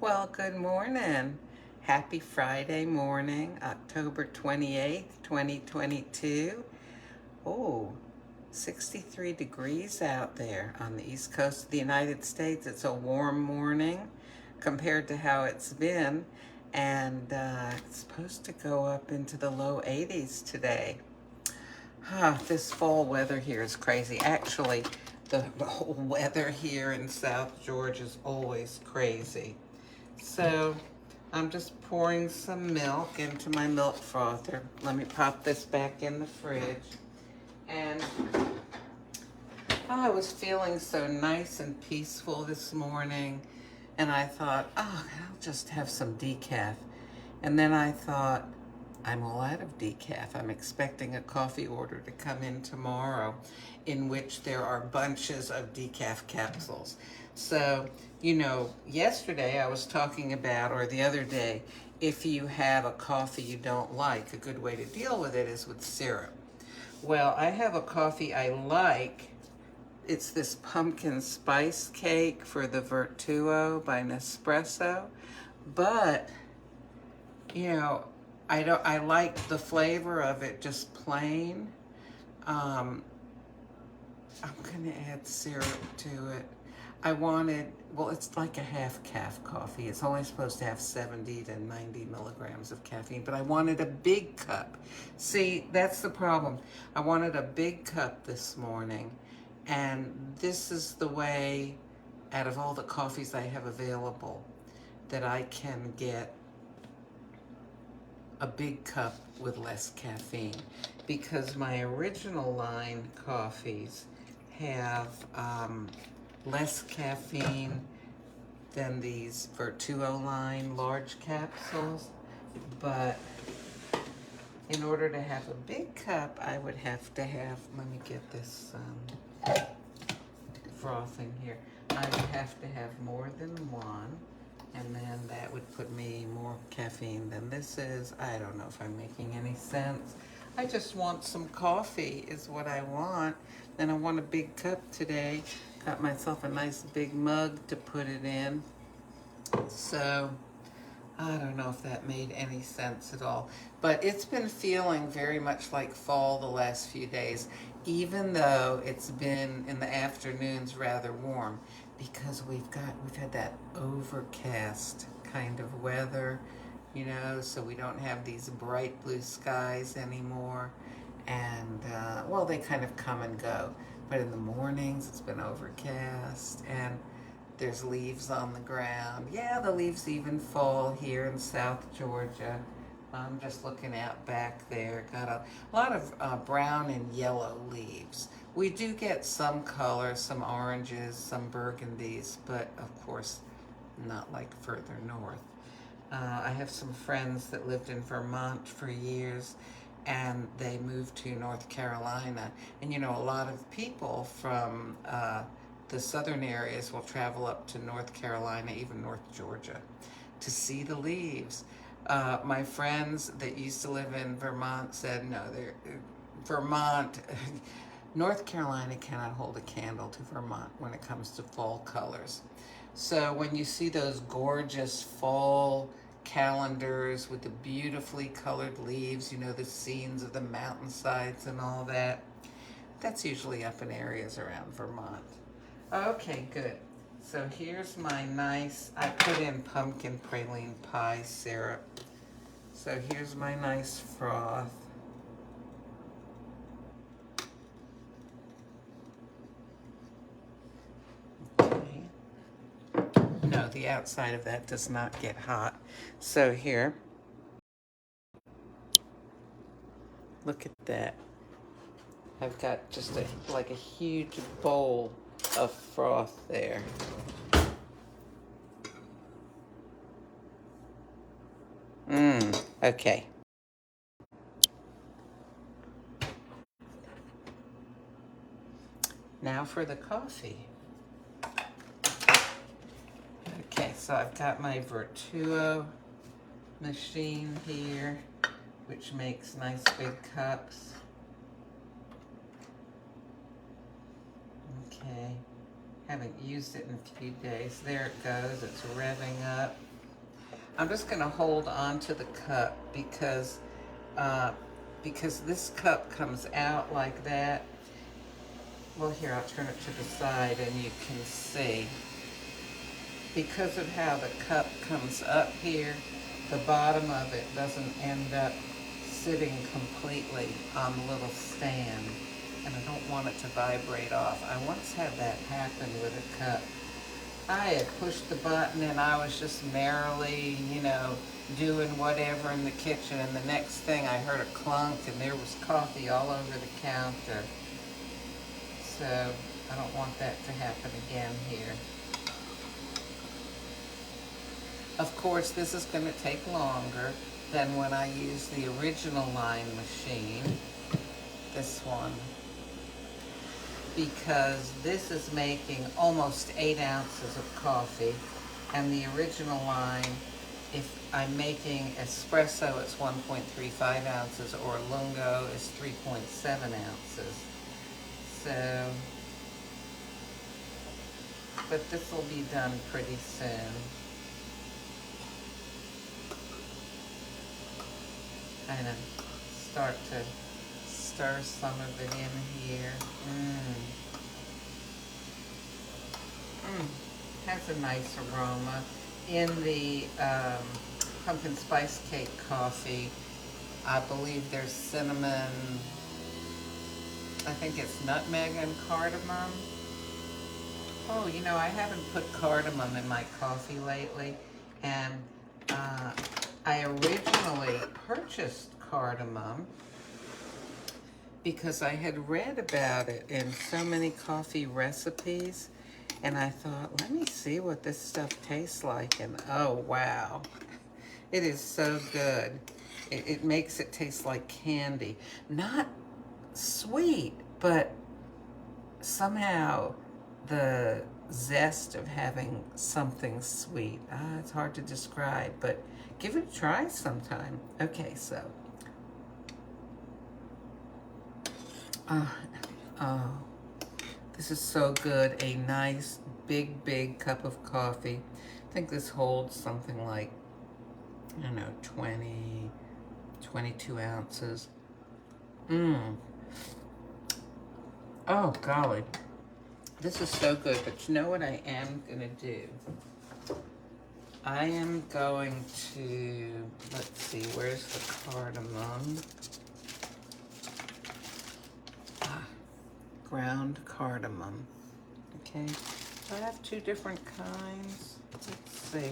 Well, good morning. Happy Friday morning, October 28th, 2022. Oh, 63 degrees out there on the east coast of the United States. It's a warm morning compared to how it's been, and it's supposed to go up into the low 80s today. This fall weather here is crazy. Actually, the whole weather here in South Georgia is always crazy. So I'm just pouring some milk into my milk frother. Let me pop this back in the fridge. And I was feeling so nice and peaceful this morning. And I thought, oh, I'll just have some decaf. And then I thought, I'm all out of decaf. I'm expecting a coffee order to come in tomorrow in which there are bunches of decaf capsules. So, yesterday I was talking about, or the other day, if you have a coffee you don't like, a good way to deal with it is with syrup. Well, I have a coffee I like. It's this pumpkin spice cake for the Vertuo by Nespresso. But, you know, I like the flavor of it just plain. Um, I'm gonna add syrup to it. Well, it's like a half calf coffee. It's only supposed to have 70 to 90 milligrams of caffeine, but I wanted a big cup. See, that's the problem. I wanted a big cup this morning, and this is the way, out of all the coffees I have available, that I can get a big cup with less caffeine, because my original line coffees have less caffeine than these Vertuo line large capsules. But in order to have a big cup, I would have to have, let me get this frothing here. I would have to have more than one, and then that would put me more caffeine than this is. I don't know if I'm making any sense. I just want some coffee is what I want, and I want a big cup today. Got myself a nice big mug to put it in. So I don't know if that made any sense at all, but it's been feeling very much like fall the last few days, even though it's been in the afternoons rather warm, because we've had that overcast kind of weather, so we don't have these bright blue skies anymore. And well, they kind of come and go, but in the mornings it's been overcast, and there's leaves on the ground. Yeah, the leaves even fall here in South Georgia. I'm just looking out back there. Got a lot of brown and yellow leaves. We do get some color, some oranges, some burgundies, but of course not like further north. I have some friends that lived in Vermont for years, and they moved to North Carolina. And a lot of people from the southern areas will travel up to North Carolina, even North Georgia, to see the leaves. My friends that used to live in Vermont said, no, Vermont, North Carolina cannot hold a candle to Vermont when it comes to fall colors. So when you see those gorgeous fall calendars with the beautifully colored leaves, the scenes of the mountainsides and all that, that's usually up in areas around Vermont. Okay, good. So here's my I put in pumpkin praline pie syrup. So here's my nice froth. Okay. No, the outside of that does not get hot. So here, look at that. I've got just like a huge bowl of froth there. Okay. Now for the coffee. Okay, so I've got my Vertuo machine here, which makes nice big cups. Okay, Haven't used it in a few days. There it goes. It's revving up. I'm just going to hold on to the cup because this cup comes out like that. Well, here, I'll turn it to the side and you can see. Because of how the cup comes up here, the bottom of it doesn't end up sitting completely on the little stand. And I don't want it to vibrate off. I once had that happen with a cup. I had pushed the button and I was just merrily, doing whatever in the kitchen, and the next thing I heard a clunk and there was coffee all over the counter. So I don't want that to happen again here. Of course, this is going to take longer than when I used the original line machine, this one, because this is making almost 8 ounces of coffee, and the original line, if I'm making espresso, it's 1.35 ounces, or lungo is 3.7 ounces. So, but this will be done pretty soon. Kind of start to stir some of it in here. Has a nice aroma. In the pumpkin spice cake coffee, I believe there's cinnamon, I think it's nutmeg and cardamom. Oh, I haven't put cardamom in my coffee lately, and I originally purchased cardamom because I had read about it in so many coffee recipes, and I thought, let me see what this stuff tastes like, and oh wow, it is so good. It makes it taste like candy. Not sweet, but somehow the zest of having something sweet. It's hard to describe, but give it a try sometime. Okay, so. This is so good. A nice, big cup of coffee. I think this holds something like, 20, 22 ounces. Oh, golly. This is so good, but you know what I am going to do? I am going to, let's see, where's the cardamom? Ground cardamom. Okay, so I have 2 different kinds. Let's see.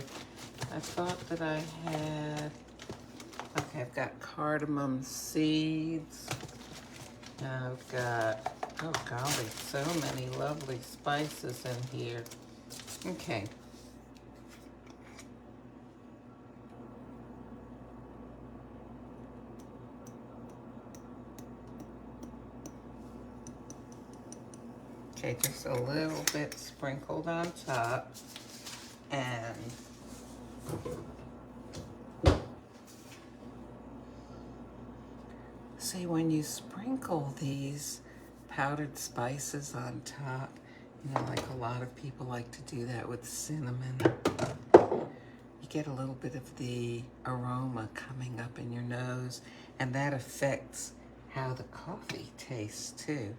I thought that I had, okay, I've got cardamom seeds. I've got, oh golly, so many lovely spices in here. Okay. Okay, just a little bit sprinkled on top, and see, when you sprinkle these powdered spices on top, like a lot of people like to do that with cinnamon, you get a little bit of the aroma coming up in your nose, and that affects how the coffee tastes too.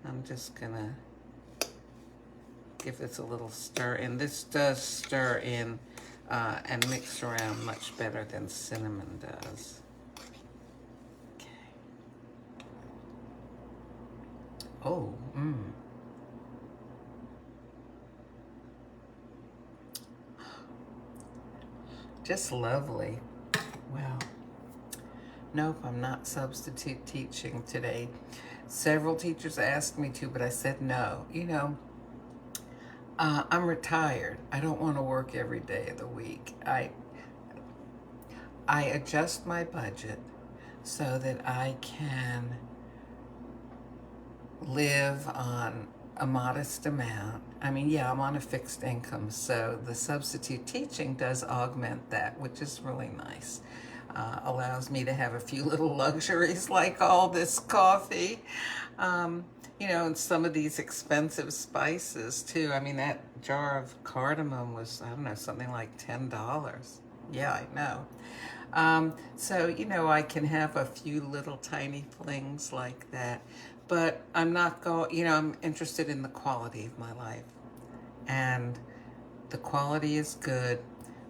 I'm just gonna give this a little stir, and this does stir in and mix around much better than cinnamon does. Okay. Oh, just lovely. Well, nope, I'm not substitute teaching today. Several teachers asked me to, but I said no. I'm retired. I don't want to work every day of the week. I adjust my budget so that I can live on a modest amount. I mean, yeah, I'm on a fixed income, so the substitute teaching does augment that, which is really nice. allows me to have a few little luxuries like all this coffee. You know, and some of these expensive spices too. I mean, that jar of cardamom was, I don't know, something like $10. Yeah, I know. So, you know, I can have a few little tiny flings like that, but I'm not going, you know, I'm interested in the quality of my life. And the quality is good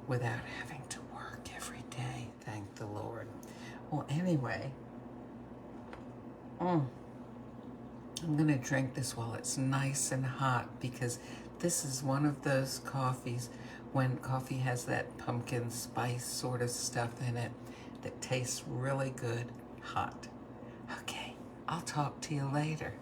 without having to work every day, thank the Lord. Well, anyway, I'm going to drink this while it's nice and hot, because this is one of those coffees when coffee has that pumpkin spice sort of stuff in it that tastes really good hot. Okay, I'll talk to you later.